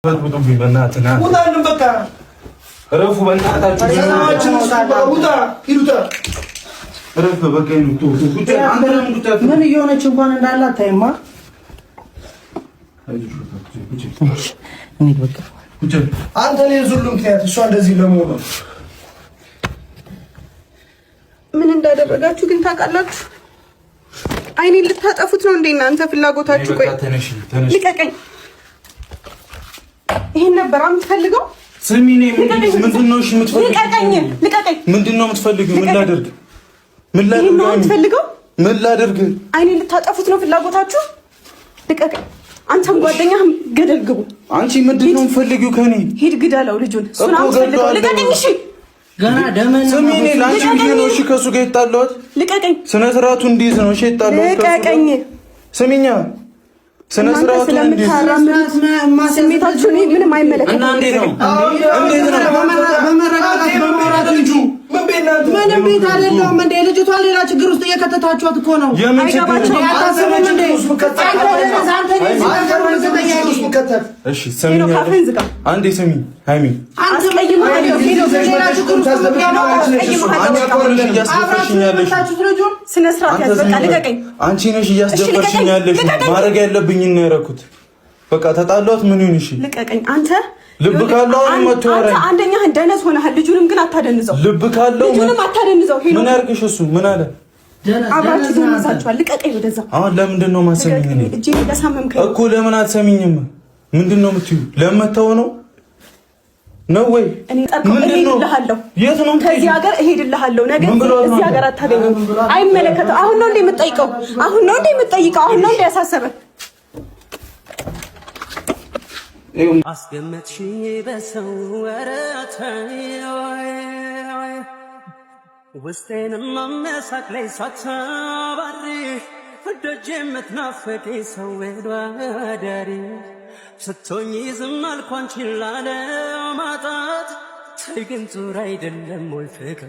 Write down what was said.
በጥብጡኝ በእናትህ ና ውጣልን በቃ እረፉ በእናታችሁ ውጣ ሂዱታ እረፍ በቃ ይሉት ቁጭ ምን እየሆነች እንኳን እንዳለ አታይማ እንዴ በቃ ቁጭ አንተ ላይ ዙሉም ምክንያት እሷ እንደዚህ ለመሆኑ ምን እንዳደረጋችሁ ግን ታውቃላችሁ አይኔን ልታጠፉት ነው እንዴ እናንተ ፍላጎታችሁ ቆይ ልቀቀኝ ይሄን ነበር የምትፈልገው? ስሚኔ ምንድነው? እሺ የምትፈልገው? ልቀቀኝ። ምንድነው የምትፈልገው? ምን ላድርግ? ምን ላድርግ? አይኔን ልታጠፉት ነው ፍላጎታችሁ? ልቀቀኝ። አንተም ጓደኛህም ገደል ግቡ። አንቺ ምንድነው የምትፈልጊው ከኔ? ሂድ ግደለው ልጁን። እሱን አትፈልገው። ልቀቀኝ። እሺ ገና ደመና ስሚኔ ላንቺ ብዬ ነው እሺ ከሱ ጋር የጣለሁት። ልቀቀኝ። ስነ ስርዓቱ እንዲይዝ ነው እሺ የጣለሁት ከሱ ጋር። ልቀቀኝ። ስሚኛ ስነ ስርዓቱ ስለምታራምዱት ስሜታችሁ ምንም አይመለከትም። እና እንዴት ነው በመረጋጋት በመውራት ልጁ ምንም ቤት አይደለም እንደ ልጅቷ ሌላ ችግር ውስጥ እየከተታችኋት እኮ ነው። አይገባችሁም። ያታሰበም እንደ እሺ ስሚኝ አንዴ ስሚ ሃይሚ አንቺ ነሽ እያስደፈርሽኝ ያለሽ ማድረግ ያለብኝ ነው ያደረኩት። በቃ ተጣላሁት ምን ይሁን? እሺ ልቀቀኝ። አንተ ልብ ካለው አንተ አንደኛ ደነዝ ሆነሃል። ልጁንም ግን አታደንዘው። ልብ ካለው ልጁንም አታደንዘው። ምን ያርክሽ? እሱ ምን አለ? አብራችሁ ደንዛችኋል። ልቀቀኝ ወደዛ። አሁን ለምንድን ነው ማሰሚኝ? እኔ እጄ ለሳመምከኝ እኮ ለምን አትሰሚኝም? ምንድን ነው የምትይው? ለምተው ነው ነው ወይ? እኔ እሄድልሃለሁ። የት ነው? ከዚህ ሀገር እሄድልሃለሁ። ነገር እዚህ ሀገር አታገኘም። አይመለከተው። አሁን ነው እንደ የምትጠይቀው? አሁን ነው እንደ የምትጠይቀው? አሁን ነው እንደ ያሳሰበ? አስገመትሽኝ በሰው ወረተኝ ውስጤንም ማመሳቅ ላይ ሳታባሪ ደጅ የምትናፍቂ ሰው ወዳሪ ስትሆኚ ዝም አልኩ አንቺን ላለማጣት ተይ ግን ዙር አይደለም ወይ ፍቅር